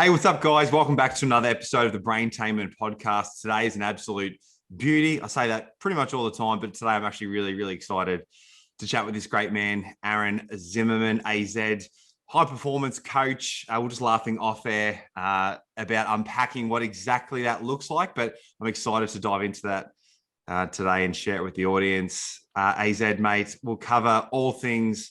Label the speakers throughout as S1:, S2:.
S1: Hey, what's up, guys? Welcome back to another episode of the Braintainment podcast. Today is an absolute beauty. I say that pretty much all the time, but today I'm actually really excited to chat with this great man, Aaron Zimmerman, AZ, high performance coach. We're just laughing off air about unpacking what exactly that looks like, but I'm excited to dive into that today and share it with the audience. AZ, mate, we'll cover all things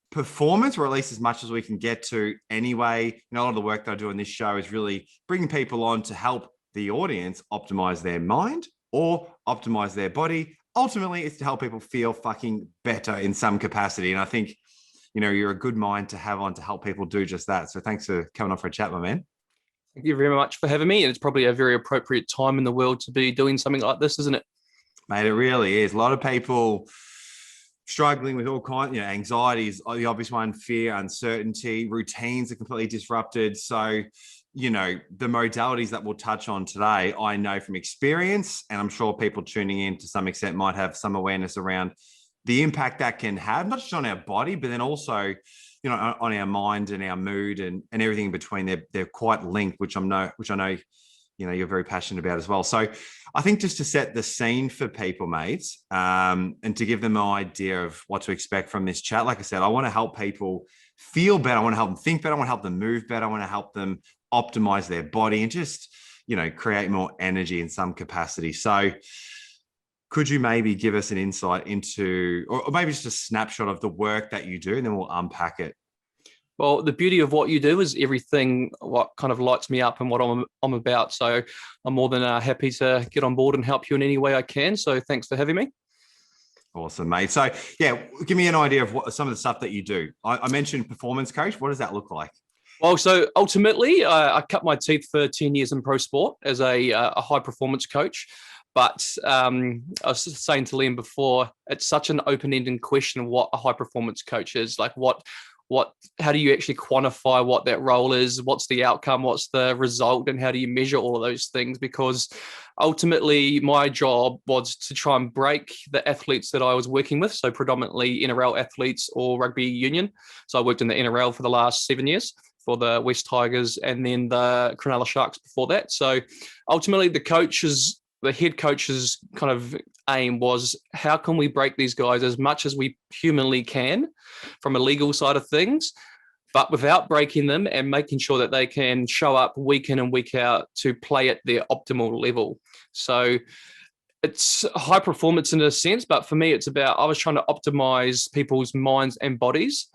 S1: performance, or at least as much as we can get to anyway. A lot of the work that I do on this show is really bringing people on to help the audience optimize their mind or optimize their body. Ultimately, it's to help people feel fucking better in some capacity. And I think, you're a good mind to have on to help people do just that. So thanks for coming on for a chat, my man.
S2: Thank you very much for having me. And it's probably a very appropriate time in the world to be doing something like this, isn't it?
S1: Mate, it really is. A lot of people struggling with all kinds, anxiety is the obvious one, fear, uncertainty, routines are completely disrupted. So, the modalities that we'll touch on today, I know from experience, and I'm sure people tuning in to some extent might have some awareness around the impact that can have, not just on our body, but then also, on our mind and our mood and everything in between. They're quite linked, which I know, you're very passionate about as well. So I think just to set the scene for people, mates, and to give them an idea of what to expect from this chat, like I said, I want to help people feel better. I want to help them think better. I want to help them move better. I want to help them optimize their body and just, create more energy in some capacity. So could you maybe give us an insight into, or maybe just a snapshot of the work that you do, and then we'll unpack it?
S2: Well, the beauty of what you do is everything what kind of lights me up and what I'm about. So I'm more than happy to get on board and help you in any way I can. So thanks for having me.
S1: Awesome, mate. So yeah, give me an idea of what some of the stuff that you do. I mentioned performance coach. What does that look like?
S2: Well, so ultimately, I cut my teeth for 10 years in pro sport as a high performance coach. But I was saying to Liam before, it's such an open-ended question what a high performance coach is. Like how do you actually quantify what that role is? What's the outcome? What's the result? And how do you measure all of those things? Because ultimately my job was to try and break the athletes that I was working with. So predominantly NRL athletes or rugby union. So I worked in the NRL for the last 7 years for the West Tigers and then the Cronulla Sharks before that. So ultimately the head coach's kind of aim was, how can we break these guys as much as we humanly can from a legal side of things, but without breaking them and making sure that they can show up week in and week out to play at their optimal level. So it's high performance in a sense, but for me, it's about, I was trying to optimize people's minds and bodies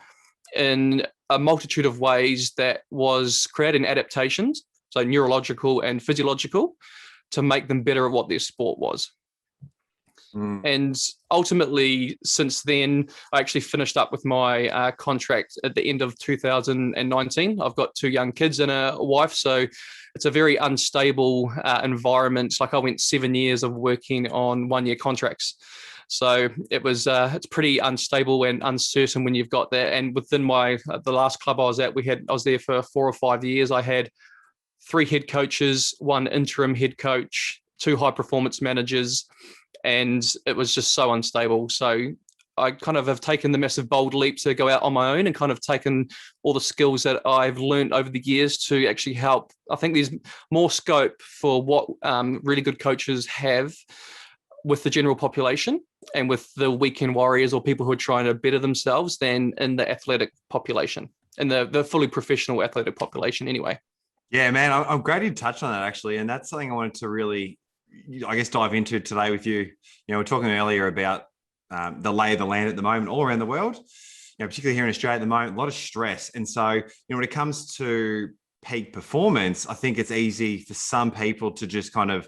S2: in a multitude of ways that was creating adaptations, so neurological and physiological, to make them better at what their sport was. And ultimately, since then, I actually finished up with my contract at the end of 2019. I've got 2 young kids and a wife, so it's a very unstable environment. Like I went 7 years of working on 1-year contracts. So it's pretty unstable and uncertain when you've got that. And within the last club I was at, I was there for 4 or 5 years. I had 3 head coaches, 1 interim head coach, 2 high performance managers, and it was just so unstable. So I kind of have taken the massive bold leap to go out on my own and kind of taken all the skills that I've learned over the years to actually help. I think there's more scope for what really good coaches have with the general population and with the weekend warriors or people who are trying to better themselves than in the athletic population and the fully professional athletic population anyway.
S1: Yeah, man, I'm glad you touched on that actually. And that's something I wanted to really, I guess, dive into today with you. We're talking earlier about the lay of the land at the moment all around the world, particularly here in Australia at the moment, a lot of stress. And so, when it comes to peak performance, I think it's easy for some people to just kind of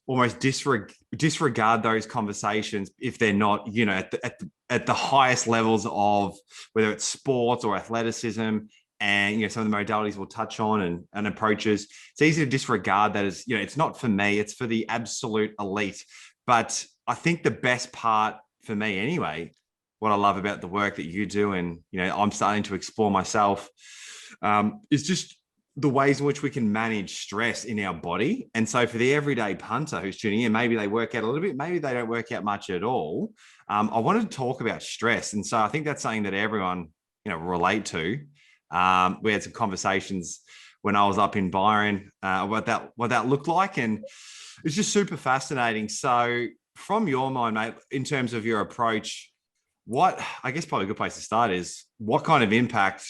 S1: almost disregard those conversations if they're not, at the highest levels of whether it's sports or athleticism. And, some of the modalities we'll touch on and approaches, it's easy to disregard that as, it's not for me, it's for the absolute elite. But I think the best part for me anyway, what I love about the work that you do, and, I'm starting to explore myself, is just the ways in which we can manage stress in our body. And so for the everyday punter who's tuning in, maybe they work out a little bit, maybe they don't work out much at all. I wanted to talk about stress. And so I think that's something that everyone, relate to. We had some conversations when I was up in Byron, what that looked like. And it's just super fascinating. So from your mind, mate, in terms of your approach, what, I guess probably a good place to start is what kind of impact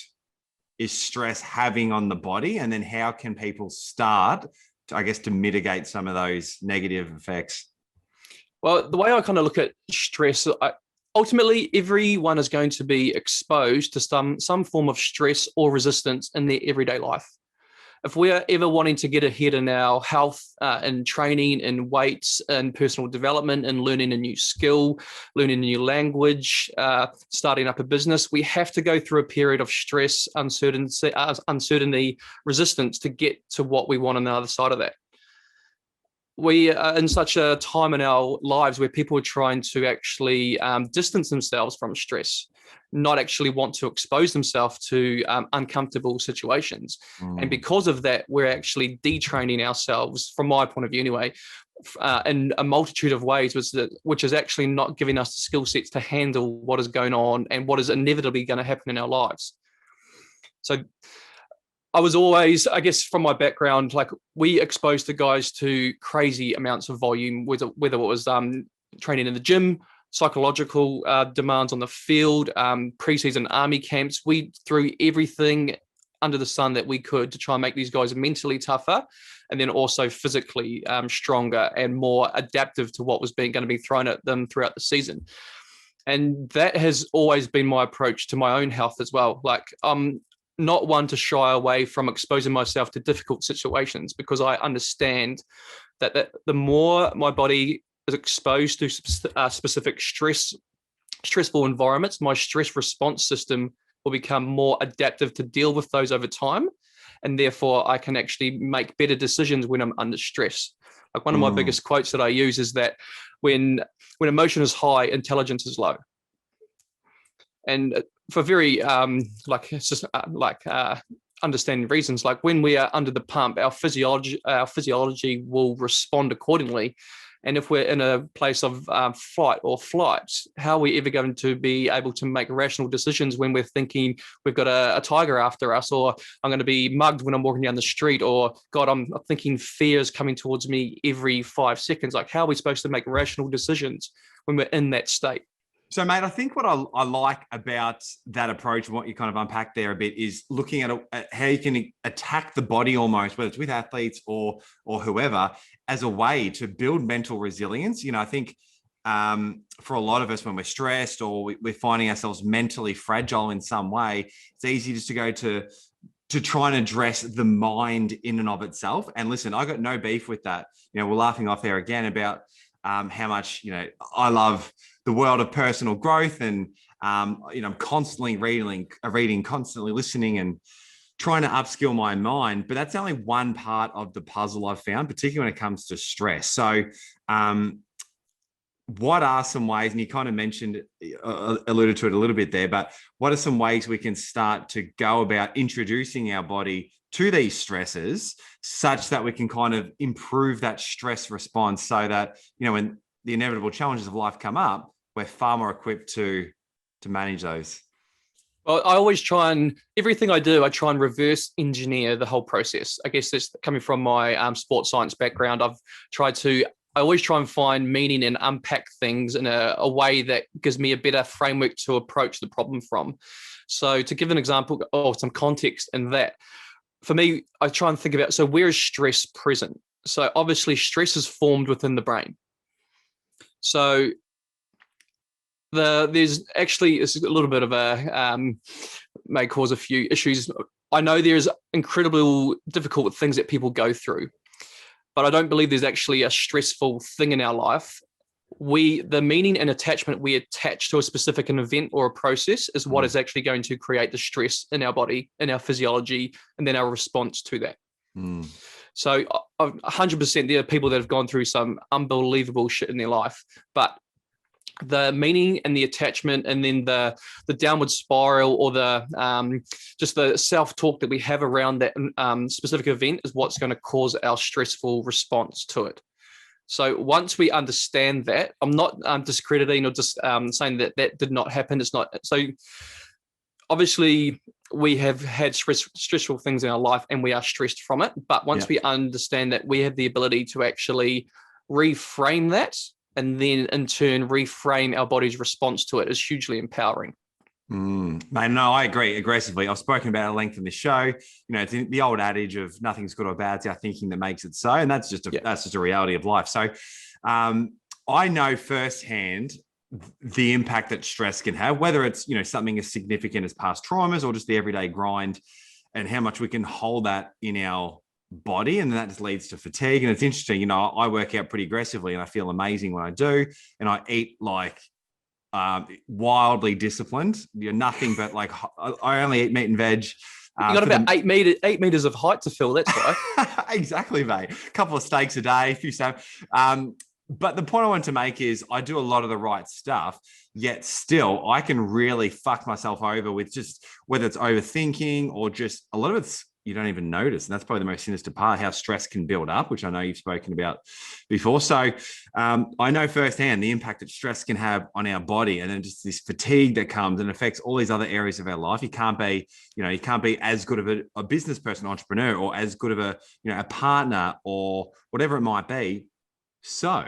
S1: is stress having on the body? And then how can people start to, I guess, to mitigate some of those negative effects?
S2: Well, the way I kind of look at stress, ultimately, everyone is going to be exposed to some form of stress or resistance in their everyday life. If we're ever wanting to get ahead in our health and training and weights and personal development and learning a new skill, learning a new language, starting up a business, we have to go through a period of stress, uncertainty, resistance to get to what we want on the other side of that. We are in such a time in our lives where people are trying to actually distance themselves from stress, not actually want to expose themselves to uncomfortable situations. And because of that, we're actually detraining ourselves, from my point of view anyway, in a multitude of ways, which is actually not giving us the skill sets to handle what is going on and what is inevitably going to happen in our lives. So I was always, I guess, from my background, like we exposed the guys to crazy amounts of volume, whether it was training in the gym, psychological demands on the field, preseason army camps. We threw everything under the sun that we could to try and make these guys mentally tougher, and then also physically stronger and more adaptive to what was going to be thrown at them throughout the season. And that has always been my approach to my own health as well. Like not one to shy away from exposing myself to difficult situations, because I understand that the more my body is exposed to specific stressful environments, my stress response system will become more adaptive to deal with those over time. And therefore I can actually make better decisions when I'm under stress. Like one of my biggest quotes that I use is that when emotion is high, intelligence is low. And for very understanding reasons, like when we are under the pump, our physiology will respond accordingly. And if we're in a place of fight or flight, how are we ever going to be able to make rational decisions when we're thinking we've got a tiger after us, or I'm going to be mugged when I'm walking down the street, or God, I'm thinking fear is coming towards me every 5 seconds? Like, how are we supposed to make rational decisions when we're in that state?
S1: So, mate, I think what I like about that approach and what you kind of unpacked there a bit is looking at how you can attack the body almost, whether it's with athletes or whoever, as a way to build mental resilience. You know, I think for a lot of us, when we're stressed or we're finding ourselves mentally fragile in some way, it's easy just to go to try and address the mind in and of itself. And listen, I got no beef with that. You know, we're laughing off there again about how much, you know, I love the world of personal growth, and you know, I'm constantly reading, constantly listening, and trying to upskill my mind. But that's only one part of the puzzle I've found, particularly when it comes to stress. So, what are some ways? And you kind of mentioned, alluded to it a little bit there, but what are some ways we can start to go about introducing our body to these stresses, such that we can kind of improve that stress response, so that, you know, when the inevitable challenges of life come up, we're far more equipped to manage those?
S2: Well, I always everything I do, I try and reverse engineer the whole process. I guess this coming from my sports science background, I always try and find meaning and unpack things in a way that gives me a better framework to approach the problem from. So to give an example or some context in that, for me, I try and think about, so where is stress present? So obviously stress is formed within the brain. So there's actually, it's a little bit of may cause a few issues. I know there's incredible difficult things that people go through, but I don't believe there's actually a stressful thing in our life. The meaning and attachment we attach to a specific event or a process is what is actually going to create the stress in our body, in our physiology, and then our response to that. So 100% there are people that have gone through some unbelievable shit in their life, but the meaning and the attachment, and then the downward spiral, or the just the self-talk that we have around that specific event, is what's going to cause our stressful response to it. So once we understand that, I'm not discrediting or just saying that did not happen. It's not. So obviously we have had stressful things in our life and we are stressed from it. But once we understand that, we have the ability to actually reframe that, and then in turn reframe our body's response to it, is hugely empowering.
S1: Mate, no, I agree aggressively. I've spoken about it at length in the show. You know, it's the old adage of nothing's good or bad, it's our thinking that makes it so, and that's just a reality of life. So I know firsthand the impact that stress can have, whether it's, you know, something as significant as past traumas or just the everyday grind, and how much we can hold that in our body, and that just leads to fatigue. And it's interesting, you know, I work out pretty aggressively and I feel amazing when I do, and I eat like wildly disciplined. You're nothing but like, I only eat meat and veg.
S2: You got about 8 meters of height to fill. That's right.
S1: Exactly, mate. A couple of steaks a day, a few salad. But the point I want to make is I do a lot of the right stuff, yet still I can really fuck myself over with just whether it's overthinking or just a lot of it's you don't even notice. And that's probably the most sinister part, how stress can build up, which I know you've spoken about before. So I know firsthand the impact that stress can have on our body, and then just this fatigue that comes and affects all these other areas of our life. You can't be as good of a business person, entrepreneur, or as good of a partner or whatever it might be. So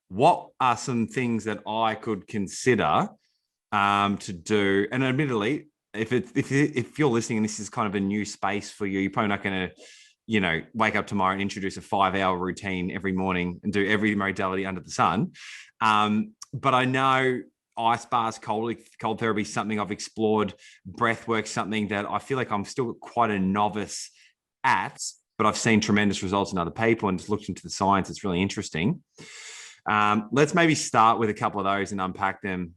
S1: what are some things that I could consider to do? And admittedly, if you're listening and this is kind of a new space for you, you're probably not going to, wake up tomorrow and introduce a 5-hour routine every morning and do every modality under the sun. But I know ice baths, cold therapy is something I've explored. Breathwork, something that I feel like I'm still quite a novice at, but I've seen tremendous results in other people and just looked into the science. It's really interesting. Let's maybe start with a couple of those and unpack them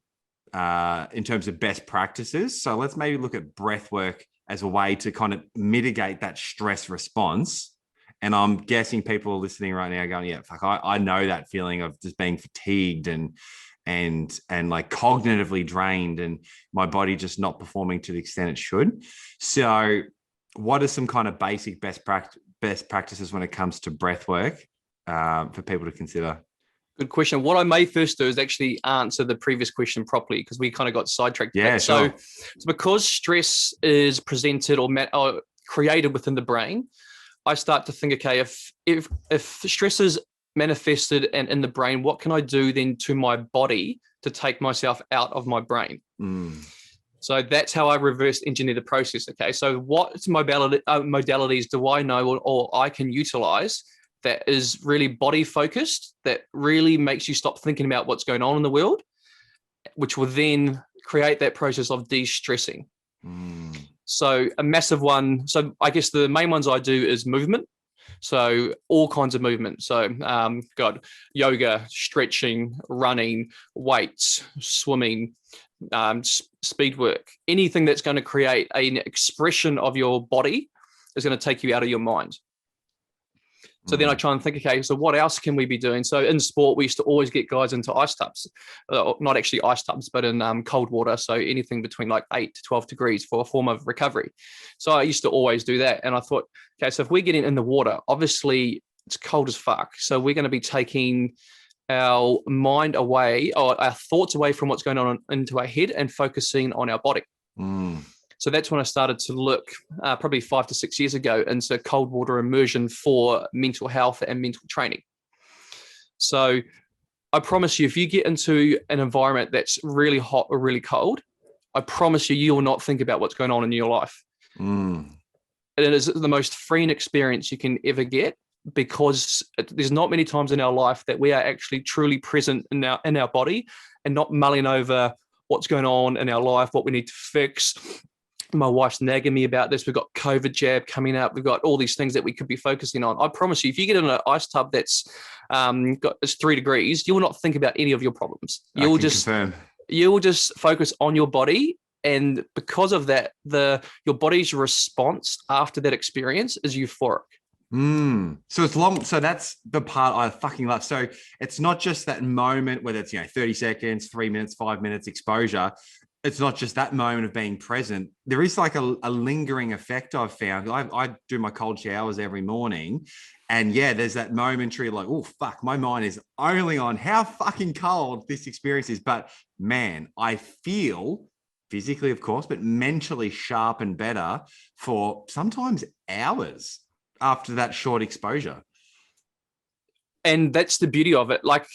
S1: in terms of best practices. So let's maybe look at breathwork as a way to kind of mitigate that stress response. And I'm guessing people are listening right now going, yeah, fuck, I know that feeling of just being fatigued and like cognitively drained and my body just not performing to the extent it should. So what are some kind of basic best practices when it comes to breathwork for people to consider?
S2: Good question. What I may first do is actually answer the previous question properly, because we kind of got sidetracked.
S1: Yeah, sure.
S2: So because stress is presented or created within the brain, I start to think, okay, if stress is manifested and in the brain, what can I do then to my body to take myself out of my brain? So that's how I reverse engineer the process. Okay, so what modalities do I know or I can utilize that is really body focused, that really makes you stop thinking about what's going on in the world, which will then create that process of de-stressing. So a massive one. So I guess the main ones I do is movement. So all kinds of movement. So yoga, stretching, running, weights, swimming, speed work, anything that's going to create an expression of your body is going to take you out of your mind. So then I try and think, okay, so what else can we be doing? So in sport, we used to always get guys into ice tubs, not actually ice tubs, but in cold water. So anything between like 8 to 12 degrees for a form of recovery. So I used to always do that. And I thought, okay, so if we're getting in the water, obviously it's cold as fuck. So we're going to be taking our mind away, or our thoughts away from what's going on into our head and focusing on our body. So that's when I started to look probably 5 to 6 years ago into cold water immersion for mental health and mental training. So I promise you, if you get into an environment that's really hot or really cold, I promise you will not think about what's going on in your life. And it is the most freeing experience you can ever get, because there's not many times in our life that we are actually truly present in our body and not mulling over what's going on in our life, what we need to fix. My wife's nagging me about this. We've got COVID jab coming up. We've got all these things that we could be focusing on. I promise you, if you get in an ice tub that's it's 3 degrees, you will not think about any of your problems. You will just focus on your body. And because of that, your body's response after that experience is euphoric.
S1: So it's long. So that's the part I fucking love. So it's not just that moment, whether it's 30 seconds, 3 minutes, 5 minutes exposure. It's not just that moment of being present. There is like a lingering effect I've found. I do my cold showers every morning, and there's that momentary like, oh fuck, my mind is only on how fucking cold this experience is. But man, I feel physically, of course, but mentally sharp and better for sometimes hours after that short exposure.
S2: And that's the beauty of it. Like,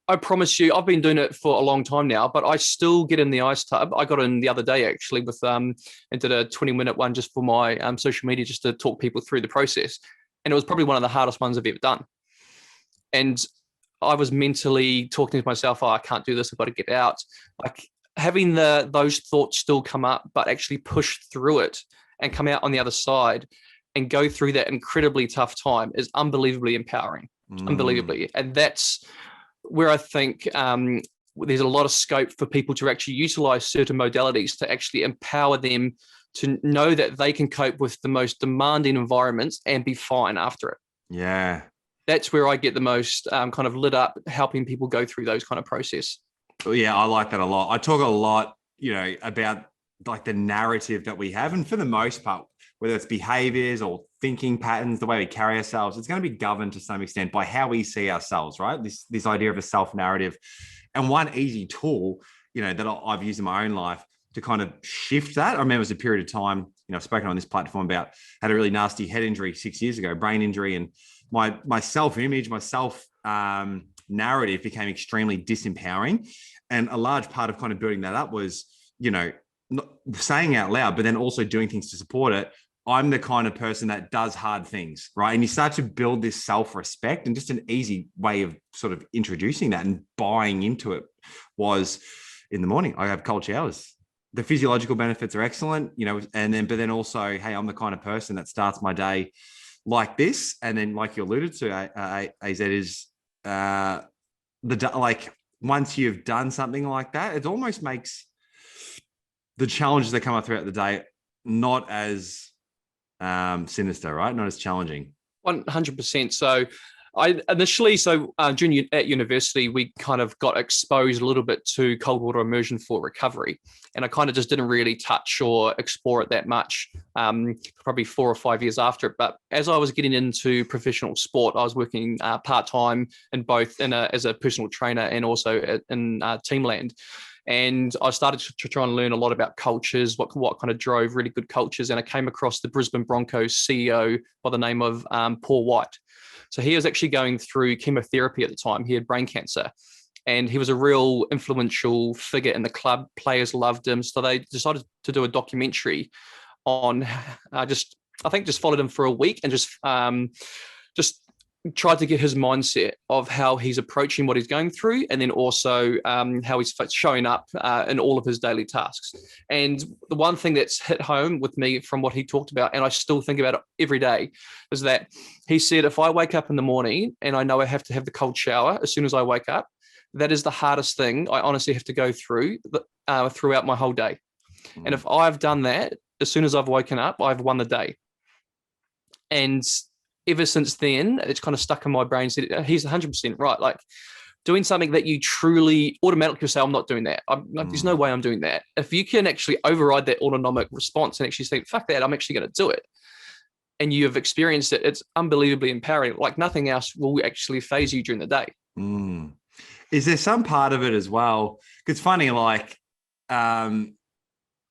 S2: I promise you, I've been doing it for a long time now, but I still get in the ice tub. I got in the other day actually with and did a 20-minute one just for my social media, just to talk people through the process. And it was probably one of the hardest ones I've ever done. And I was mentally talking to myself, oh, I can't do this, I've got to get out. Like, having those thoughts still come up, but actually push through it and come out on the other side and go through that incredibly tough time is unbelievably empowering. Unbelievably. And that's where I think there's a lot of scope for people to actually utilize certain modalities to actually empower them to know that they can cope with the most demanding environments and be fine after it.
S1: Yeah.
S2: That's where I get the most kind of lit up, helping people go through those kind of process.
S1: Yeah, I like that a lot. I talk a lot, about like the narrative that we have. And for the most part, whether it's behaviors or thinking patterns, the way we carry ourselves, it's going to be governed to some extent by how we see ourselves, right? This idea of a self-narrative. And one easy tool, that I've used in my own life to kind of shift that. I remember it was a period of time, I've spoken on this platform about, had a really nasty head injury 6 years ago, brain injury, and my self-image, my narrative became extremely disempowering. And a large part of kind of building that up was, not saying out loud, but then also doing things to support it. I'm the kind of person that does hard things, right? And you start to build this self-respect, and just an easy way of sort of introducing that and buying into it was, in the morning, I have cold showers. The physiological benefits are excellent, but then also, hey, I'm the kind of person that starts my day like this. And then, like you alluded to, AZ, is once you've done something like that, it almost makes the challenges that come up throughout the day not as sinister, right? Not as challenging.
S2: 100%. So I initially, junior at university, we kind of got exposed a little bit to cold water immersion for recovery. And I kind of just didn't really touch or explore it that much, probably 4 or 5 years after it. But as I was getting into professional sport, I was working part-time in both as a personal trainer and also in Teamland. And I started to try and learn a lot about cultures, what kind of drove really good cultures. And I came across the Brisbane Broncos CEO by the name of Paul White. So he was actually going through chemotherapy at the time. He had brain cancer, and he was a real influential figure in the club. Players loved him. So they decided to do a documentary on just followed him for a week and just tried to get his mindset of how he's approaching what he's going through, and then also how he's showing up in all of his daily tasks. And the one thing that's hit home with me from what he talked about, and I still think about it every day, is that he said, if I wake up in the morning and I know I have to have the cold shower as soon as I wake up, that is the hardest thing I honestly have to go through throughout my whole day. And if I've done that, as soon as I've woken up, I've won the day. And ever since then, it's kind of stuck in my brain. Said he's 100% right. Like, doing something that you truly automatically say, I'm not doing that. There's no way I'm doing that. If you can actually override that autonomic response and actually say, fuck that, I'm actually going to do it, and you have experienced it, it's unbelievably empowering. Like, nothing else will actually phase you during the day.
S1: Is there some part of it as well? Because it's funny, like, I've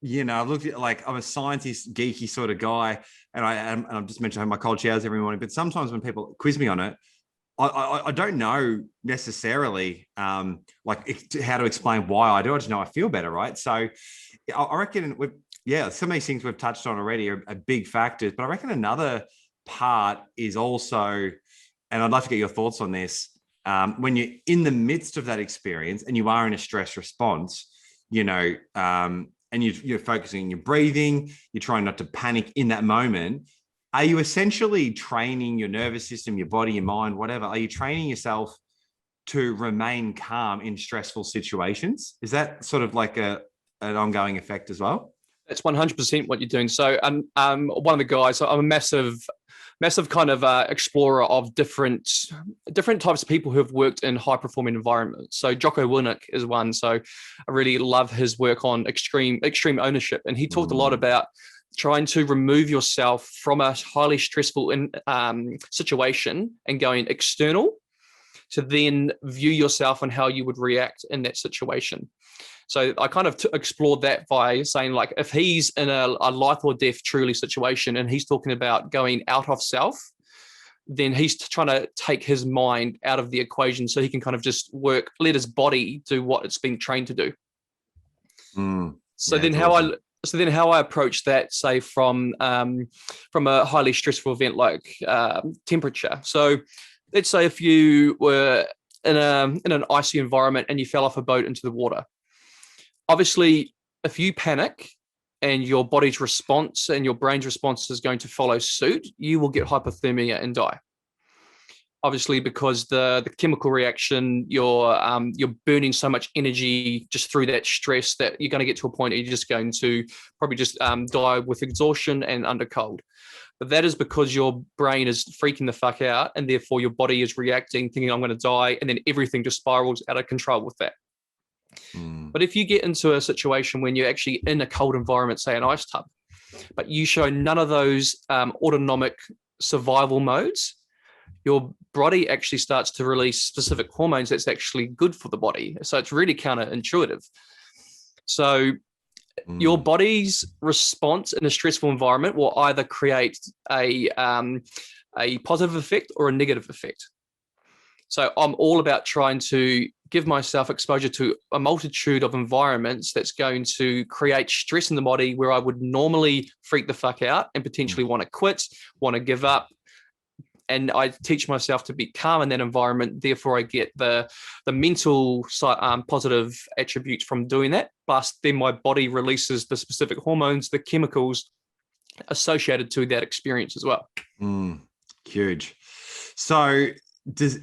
S1: looked at, like, I'm a scientist, geeky sort of guy, and I've just mentioned I have my cold showers every morning. But sometimes when people quiz me on it, I don't know necessarily like how to explain why I do. I just know I feel better, right? So I reckon some of these things we've touched on already are big factors. But I reckon another part is also, and I'd love to get your thoughts on this, when you're in the midst of that experience and you are in a stress response, and you're focusing on your breathing, you're trying not to panic in that moment. Are you essentially training your nervous system, your body, your mind, whatever? Are you training yourself to remain calm in stressful situations? Is that sort of like an ongoing effect as well?
S2: That's 100% what you're doing. So one of the guys, I'm a massive kind of explorer of different types of people who have worked in high performing environments. So Jocko Willink is one. So I really love his work on extreme ownership. And he talked a lot about trying to remove yourself from a highly stressful situation and going external to then view yourself and how you would react in that situation. So I kind of explored that by saying, like, if he's in a life or death truly situation and he's talking about going out of self, then he's trying to take his mind out of the equation so he can kind of just let his body do what it's been trained to do. So then how I approach that, say from a highly stressful event like temperature. So let's say if you were in an icy environment and you fell off a boat into the water. Obviously, if you panic and your body's response and your brain's response is going to follow suit, you will get hypothermia and die. Obviously, because the chemical reaction, you're burning so much energy just through that stress that you're going to get to a point where you're just going to probably just die with exhaustion and under cold. But that is because your brain is freaking the fuck out, and therefore your body is reacting, thinking I'm going to die, and then everything just spirals out of control with that. But if you get into a situation when you're actually in a cold environment, say an ice tub, but you show none of those autonomic survival modes, your body actually starts to release specific hormones that's actually good for the body. So it's really counterintuitive. So your body's response in a stressful environment will either create a positive effect or a negative effect. So I'm all about trying to give myself exposure to a multitude of environments that's going to create stress in the body where I would normally freak the fuck out and potentially want to quit, want to give up. And I teach myself to be calm in that environment. Therefore, I get the mental positive attributes from doing that. Plus, then my body releases the specific hormones, the chemicals associated to that experience as well.
S1: Huge. So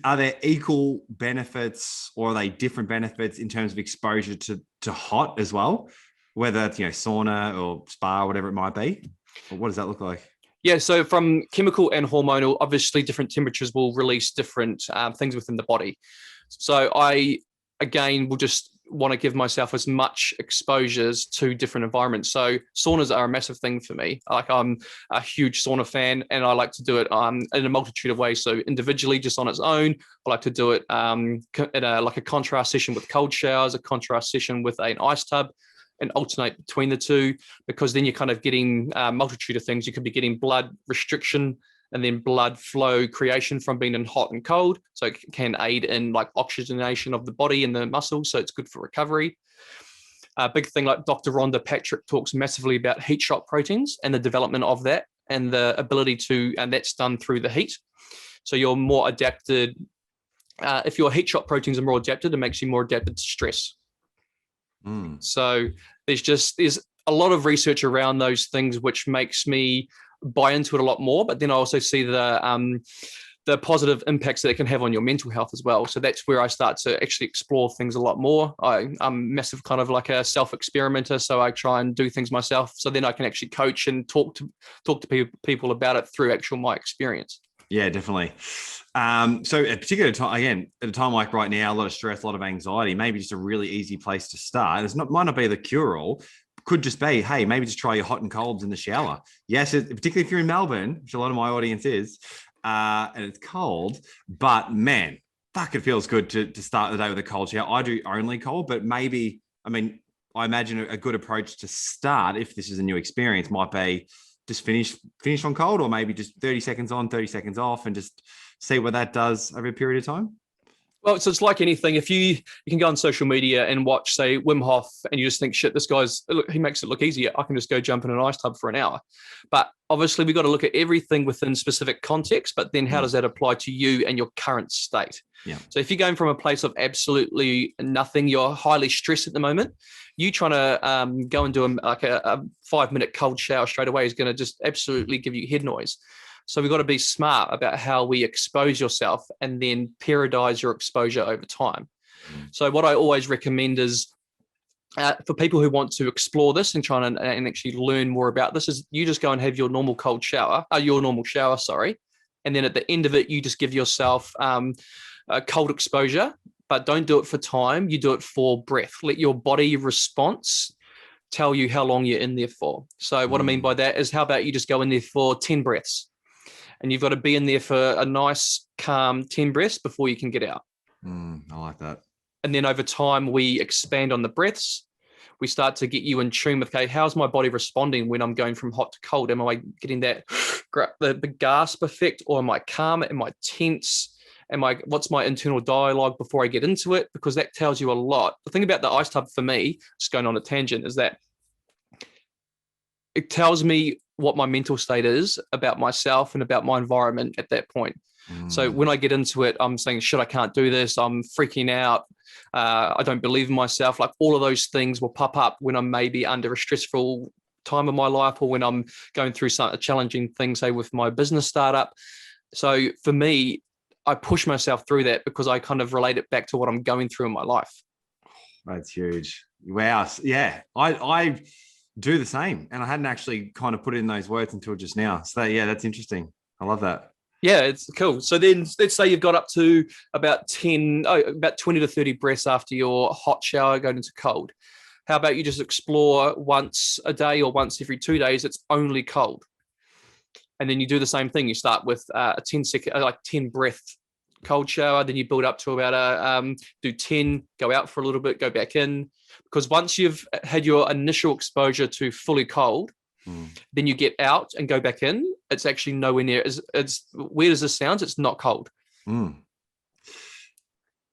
S1: are there equal benefits or are they different benefits in terms of exposure to hot as well? Whether it's, sauna or spa, whatever it might be? Or what does that look like?
S2: Yeah, so from chemical and hormonal, obviously different temperatures will release different things within the body. So I, again, will just want to give myself as much exposures to different environments. So saunas are a massive thing for me. Like, I'm a huge sauna fan, and I like to do it in a multitude of ways. So individually, just on its own, I like to do it in a contrast session with cold showers, a contrast session with an ice tub, and alternate between the two, because then you're kind of getting a multitude of things. You could be getting blood restriction and then blood flow creation from being in hot and cold. So it can aid in like oxygenation of the body and the muscles. So it's good for recovery. A big thing like Dr. Rhonda Patrick talks massively about heat shock proteins and the development of that and the ability and that's done through the heat. So you're more adapted. If your heat shock proteins are more adapted, it makes you more adapted to stress. So there's a lot of research around those things, which makes me buy into it a lot more. But then I also see the positive impacts that it can have on your mental health as well. So that's where I start to actually explore things a lot more. I'm massive kind of like a self-experimenter, so I try and do things myself. So then I can actually coach and talk to people about it through my experience.
S1: Yeah, definitely. So at a particular time, again, at a time like right now, a lot of stress, a lot of anxiety, maybe just a really easy place to start. Might not be the cure-all. Could just be, hey, maybe just try your hot and colds in the shower. Yes, particularly if you're in Melbourne, which a lot of my audience is, and it's cold, but man, fuck, it feels good to start the day with a cold shower. I do only cold, but maybe, I imagine a good approach to start, if this is a new experience, might be just finish on cold, or maybe just 30 seconds on, 30 seconds off, and just see what that does over a period of time.
S2: Well, so it's like anything. If you can go on social media and watch, say, Wim Hof, and you just think, shit, this guy's, look, he makes it look easier. I can just go jump in an ice tub for an hour. But obviously, we've got to look at everything within specific context, but then how does that apply to you and your current state?
S1: Yeah.
S2: So if you're going from a place of absolutely nothing, you're highly stressed at the moment, you trying to go and do a 5-minute cold shower straight away is going to just absolutely give you head noise. So we've got to be smart about how we expose yourself and then periodize your exposure over time. So what I always recommend is for people who want to explore this and try and actually learn more about this is you just go and have your normal shower, and then at the end of it, you just give yourself a cold exposure, but don't do it for time. You do it for breath. Let your body response tell you how long you're in there for. So what I mean by that is, how about you just go in there for 10 breaths? And you've got to be in there for a nice, calm 10 breaths before you can get out.
S1: I like that.
S2: And then over time, we expand on the breaths. We start to get you in tune with, okay, how's my body responding when I'm going from hot to cold? Am I getting that the gasp effect, or am I calm? Am I tense? What's my internal dialogue before I get into it? Because that tells you a lot. The thing about the ice tub for me, just going on a tangent, is that it tells me what my mental state is about myself and about my environment at that point. So when I get into it, I'm saying, shit, I can't do this. I'm freaking out. I don't believe in myself. Like, all of those things will pop up when I'm maybe under a stressful time of my life, or when I'm going through a challenging thing, say with my business startup. So for me, I push myself through that because I kind of relate it back to what I'm going through in my life.
S1: That's huge. Wow. Yeah. I do the same. And I hadn't actually kind of put it in those words until just now. So yeah, that's interesting. I love that.
S2: Yeah, it's cool. So then let's say you've got up to about 20 to 30 breaths after your hot shower going into cold. How about you just explore once a day or once every 2 days, it's only cold. And then you do the same thing. You start with a 10 breath cold shower. Then you build up to about do 10, go out for a little bit, go back in. Because once you've had your initial exposure to fully cold, then you get out and go back in. It's actually nowhere near. It's weird as this sounds, it's not cold.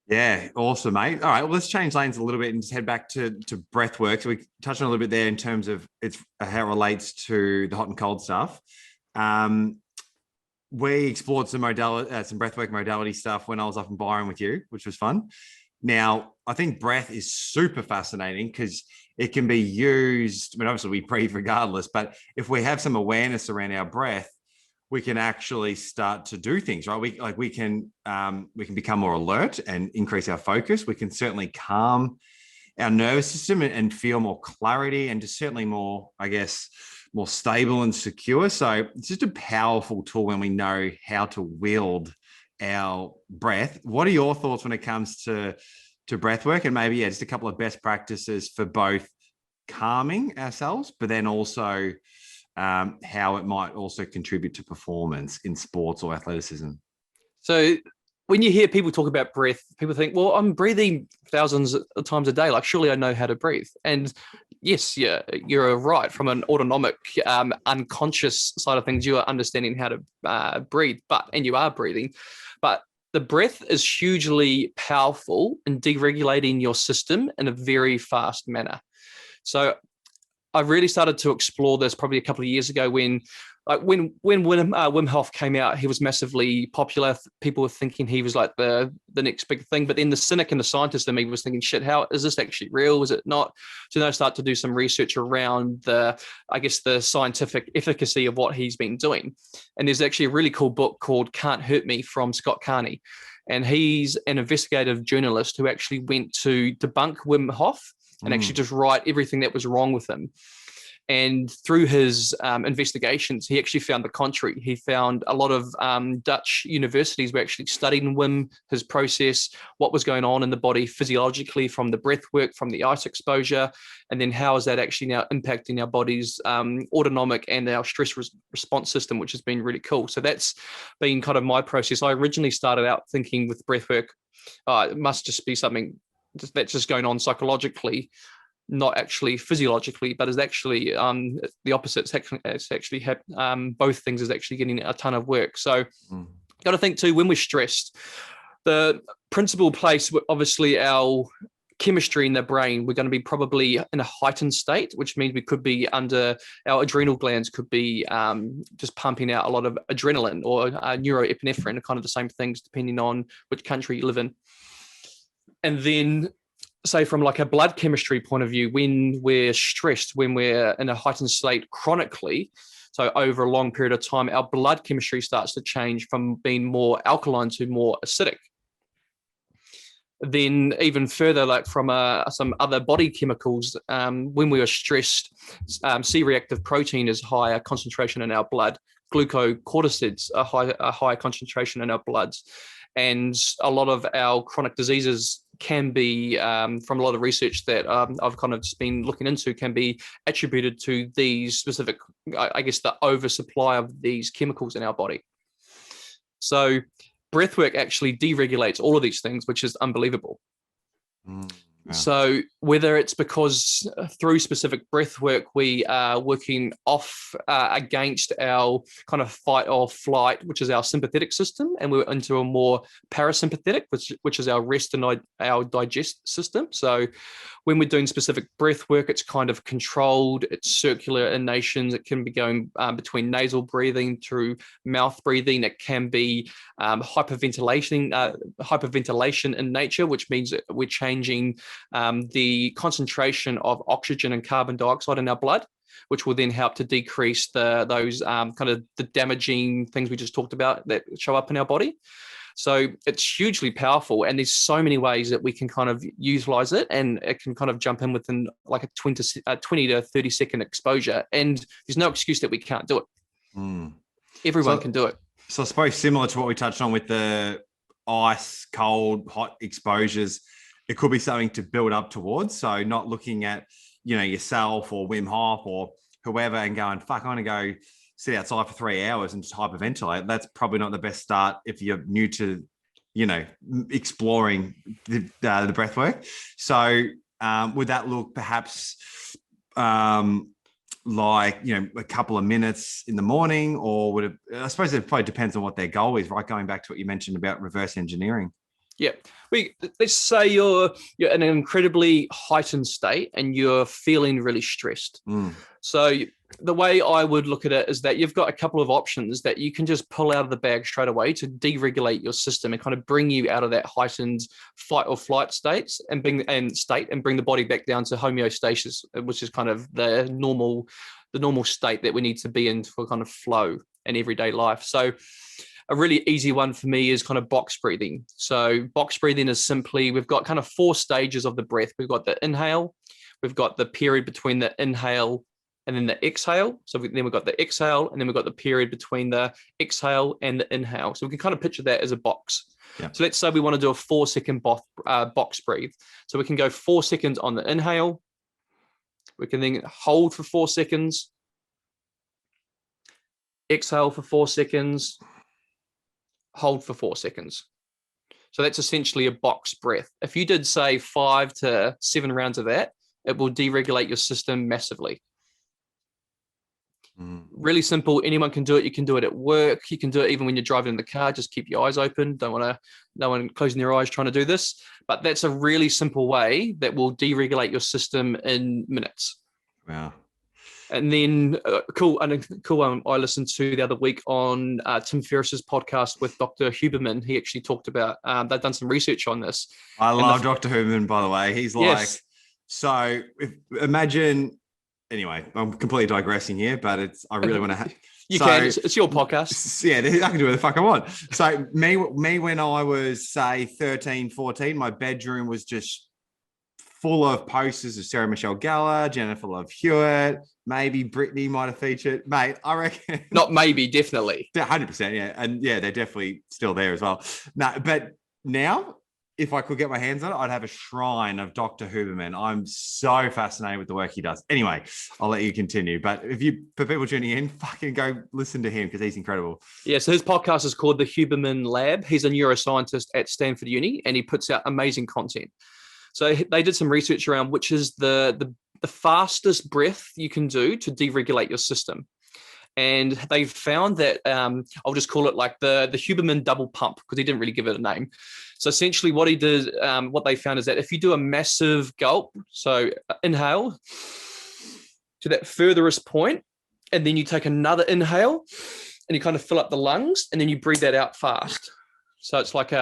S1: Yeah, awesome, mate. All right, well, let's change lanes a little bit and just head back to breath work. So we touched on a little bit there in terms of how it relates to the hot and cold stuff. We explored some breathwork modality stuff when I was up in Byron with you, which was fun. Now, I think breath is super fascinating because it can be used. I mean, obviously we breathe regardless, but if we have some awareness around our breath, we can actually start to do things, right? We can become more alert and increase our focus. We can certainly calm our nervous system and feel more clarity, and just certainly more, I guess, more stable and secure. So it's just a powerful tool when we know how to wield our breath. What are your thoughts when it comes to breath work, and maybe just a couple of best practices for both calming ourselves, but then also how it might also contribute to performance in sports or athleticism? So
S2: when you hear people talk about breath, people think, well, I'm breathing thousands of times a day. Like, surely I know how to breathe. And yes, yeah, you're right. From an autonomic, unconscious side of things, you are understanding how to breathe, and you are breathing. But the breath is hugely powerful in deregulating your system in a very fast manner. So I really started to explore this probably a couple of years ago when Wim Hof came out. He was massively popular. People were thinking he was like the next big thing. But then the cynic and the scientist in me was thinking, shit, how is this actually real? Is it not? So then I started to do some research around the scientific efficacy of what he's been doing. And there's actually a really cool book called Can't Hurt Me from Scott Carney. And he's an investigative journalist who actually went to debunk Wim Hof and actually just write everything that was wrong with him. And through his investigations, he actually found the contrary. He found a lot of Dutch universities were actually studying Wim, his process, what was going on in the body physiologically from the breath work, from the ice exposure, and then how is that actually now impacting our body's autonomic and our stress response system, which has been really cool. So that's been kind of my process. I originally started out thinking with breath work, it must just be something that's just going on psychologically, not actually physiologically, but is actually the opposite. It's actually both things is actually getting a ton of work. So got to think too, when we're stressed, the principal place, obviously our chemistry in the brain, we're going to be probably in a heightened state, which means we could be under, our adrenal glands could be just pumping out a lot of adrenaline or neuroepinephrine, kind of the same things depending on which country you live in. And then, say from like a blood chemistry point of view, when we're stressed, when we're in a heightened state chronically, so over a long period of time, our blood chemistry starts to change from being more alkaline to more acidic. Then even further, like from some other body chemicals, when we are stressed, C-reactive protein is higher concentration in our blood. Glucocorticoids are higher concentration in our bloods. And a lot of our chronic diseases can be, from a lot of research that I've kind of just been looking into, can be attributed to these specific, I guess, the oversupply of these chemicals in our body. So breathwork actually deregulates all of these things, which is unbelievable.
S1: Wow.
S2: So whether it's because through specific breath work, we are working off against our kind of fight or flight, which is our sympathetic system, and we're into a more parasympathetic, which is our rest and our digest system. So when we're doing specific breath work, it's kind of controlled, it's circular in nations. It can be going between nasal breathing through mouth breathing. It can be hyperventilation in nature, which means that we're changing the concentration of oxygen and carbon dioxide in our blood, which will then help to decrease those kind of the damaging things we just talked about that show up in our body. So it's hugely powerful, and there's so many ways that we can kind of utilize it, and it can kind of jump in within like a 20 to 30 second exposure, and there's no excuse that we can't do it. Everyone can do it.
S1: So I suppose similar to what we touched on with the ice, cold, hot exposures, it could be something to build up towards. So not looking at, yourself or Wim Hof or whoever and going, fuck, I'm going to go sit outside for 3 hours and just hyperventilate. That's probably not the best start if you're new to, exploring the breath work. So would that look perhaps like, a couple of minutes in the morning, or would it, I suppose it probably depends on what their goal is, right? Going back to what you mentioned about reverse engineering.
S2: Yeah. Let's say you're in an incredibly heightened state and you're feeling really stressed. So the way I would look at it is that you've got a couple of options that you can just pull out of the bag straight away to deregulate your system and kind of bring you out of that heightened fight or flight states and bring the body back down to homeostasis, which is kind of the normal state that we need to be in for kind of flow in everyday life. So a really easy one for me is kind of box breathing. So box breathing is simply, we've got kind of 4 stages of the breath. We've got the inhale, we've got the period between the inhale and then the exhale. So then we've got the exhale, and then we've got the period between the exhale and the inhale. So we can kind of picture that as a box. Yeah. So let's say we want to do a 4-second box breathe. So we can go 4 seconds on the inhale. We can then hold for 4 seconds. Exhale for 4 seconds. Hold for 4 seconds. So that's essentially a box breath. If you did say 5 to 7 rounds of that, it will deregulate your system massively. Really simple. Anyone can do it. You can do it at work. You can do it even when you're driving in the car. Just keep your eyes open. No one closing their eyes trying to do this. But that's a really simple way that will deregulate your system in minutes.
S1: Wow.
S2: And then cool one I listened to the other week on Tim Ferriss's podcast with Dr. Huberman. He actually talked about, they've done some research on this.
S1: I love Dr. Huberman, by the way. He's like, yes. So imagine, anyway, I'm completely digressing here, but I really want to
S2: it's your podcast.
S1: Yeah, I can do whatever the fuck I want. So me when I was, say, 13, 14, my bedroom was just full of posters of Sarah Michelle Gellar, Jennifer Love Hewitt, maybe Britney might have featured. Mate, I reckon.
S2: Not maybe, definitely.
S1: 100%, yeah. And yeah, they're definitely still there as well. No, but now, if I could get my hands on it, I'd have a shrine of Dr. Huberman. I'm so fascinated with the work he does. Anyway, I'll let you continue. But for people tuning in, fucking go listen to him because he's incredible.
S2: Yeah, so his podcast is called The Huberman Lab. He's a neuroscientist at Stanford Uni, and he puts out amazing content. So they did some research around which is the fastest breath you can do to deregulate your system. And they found that, I'll just call it like the Huberman double pump, because he didn't really give it a name. So essentially what he did, what they found is that if you do a massive gulp, so inhale to that furthest point, and then you take another inhale and you kind of fill up the lungs, and then you breathe that out fast. So it's like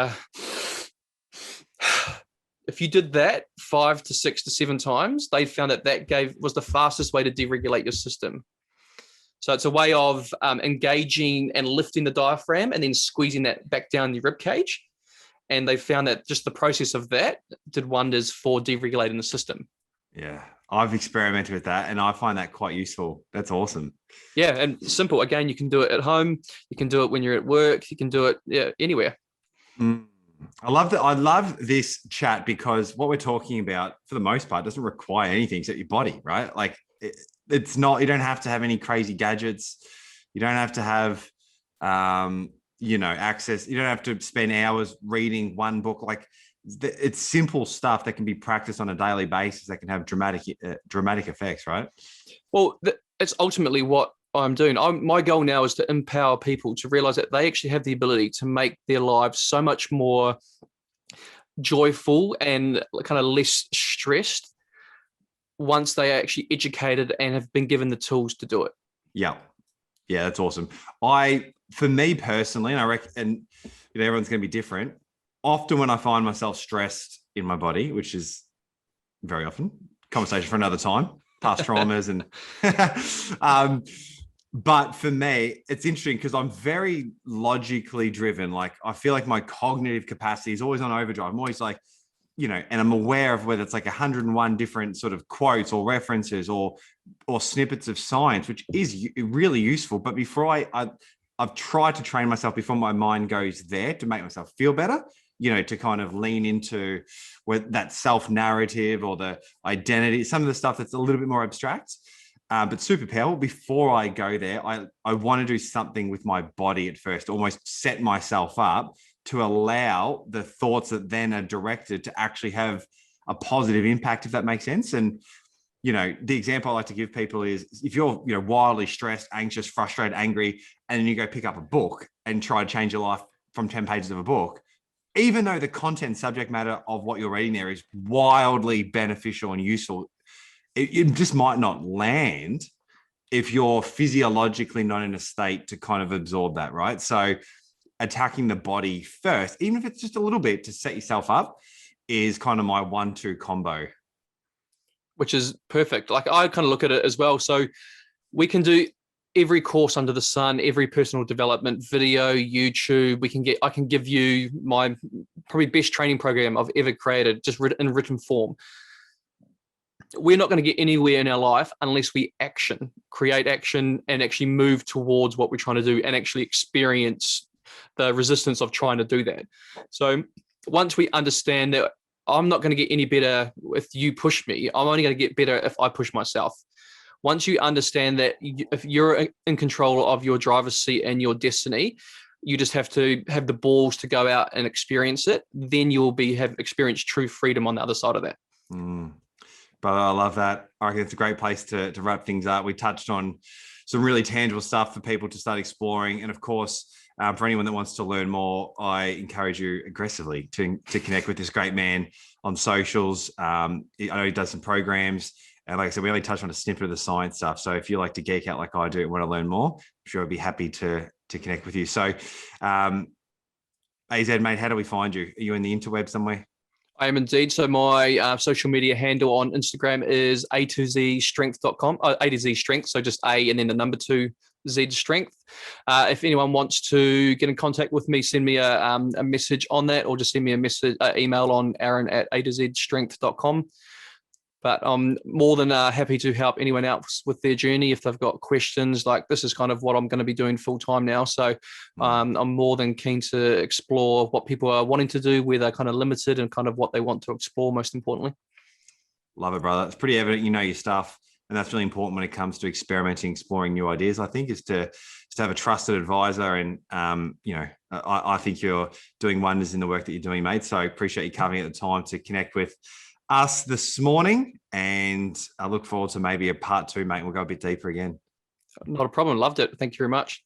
S2: if you did that 5 to 6 to 7 times, they found that was the fastest way to deregulate your system. So it's a way of engaging and lifting the diaphragm and then squeezing that back down the rib cage. And they found that just the process of that did wonders for deregulating the system.
S1: Yeah, I've experimented with that and I find that quite useful. That's awesome.
S2: Yeah, and simple. Again, you can do it at home. You can do it when you're at work. You can do it anywhere.
S1: I love this chat because what we're talking about, for the most part, doesn't require anything except your body, right? Like it's not, you don't have to have any crazy gadgets. You don't have to have, access. You don't have to spend hours reading one book. Like it's simple stuff that can be practiced on a daily basis that can have dramatic effects, right?
S2: Well, it's ultimately what I'm doing. My goal now is to empower people to realize that they actually have the ability to make their lives so much more joyful and kind of less stressed once they are actually educated and have been given the tools to do it.
S1: Yeah. Yeah, that's awesome. For me personally, and I reckon, and everyone's going to be different. Often when I find myself stressed in my body, which is very often, conversation for another time, past traumas and, but for me, it's interesting because I'm very logically driven. Like I feel like my cognitive capacity is always on overdrive. I'm always like, and I'm aware of whether it's like 101 different sort of quotes or references or snippets of science, which is really useful. But before I've tried to train myself before my mind goes there to make myself feel better, to kind of lean into that self-narrative or the identity, some of the stuff that's a little bit more abstract, but super powerful. Before I go there, I want to do something with my body at first, almost set myself up to allow the thoughts that then are directed to actually have a positive impact, if that makes sense. And, the example I like to give people is if you're, wildly stressed, anxious, frustrated, angry, and then you go pick up a book and try to change your life from 10 pages of a book, even though the content subject matter of what you're reading there is wildly beneficial and useful, it just might not land if you're physiologically not in a state to kind of absorb that, right? So attacking the body first, even if it's just a little bit to set yourself up, is kind of my 1-2 combo.
S2: Which is perfect. Like I kind of look at it as well. So we can do every course under the sun, every personal development video, YouTube. I can give you my probably best training program I've ever created, just in written form. We're not going to get anywhere in our life unless we create action and actually move towards what we're trying to do and actually experience the resistance of trying to do that. So once we understand that I'm not going to get any better if you push me, I'm only going to get better if I push myself. Once you understand that if you're in control of your driver's seat and your destiny, you just have to have the balls to go out and experience it. Then you'll have experienced true freedom on the other side of that.
S1: But I love that. I reckon it's a great place to wrap things up. We touched on some really tangible stuff for people to start exploring. And of course, for anyone that wants to learn more, I encourage you aggressively to connect with this great man on socials. I know he does some programs. And like I said, we only touched on a snippet of the science stuff. So if you like to geek out like I do and want to learn more, I'm sure I'd be happy to connect with you. So AZ, mate, how do we find you? Are you in the interweb somewhere?
S2: I am indeed. So my social media handle on Instagram is a2zstrength.com, A to Z strength. So just A and then the number 2 Z strength. If anyone wants to get in contact with me, send me a message on that, or just send me a message, email on aaron@a2zstrength.com. But I'm more than happy to help anyone else with their journey if they've got questions. Like this is kind of what I'm going to be doing full time now. So I'm more than keen to explore what people are wanting to do, where they're kind of limited and kind of what they want to explore most importantly.
S1: Love it, brother. It's pretty evident you know your stuff. And that's really important when it comes to experimenting, exploring new ideas, I think, is to have a trusted advisor. And, I think you're doing wonders in the work that you're doing, mate. So I appreciate you carving out the time to connect with us this morning. And I look forward to maybe a part 2, mate. We'll go a bit deeper again.
S2: Not a problem. Loved it. Thank you very much.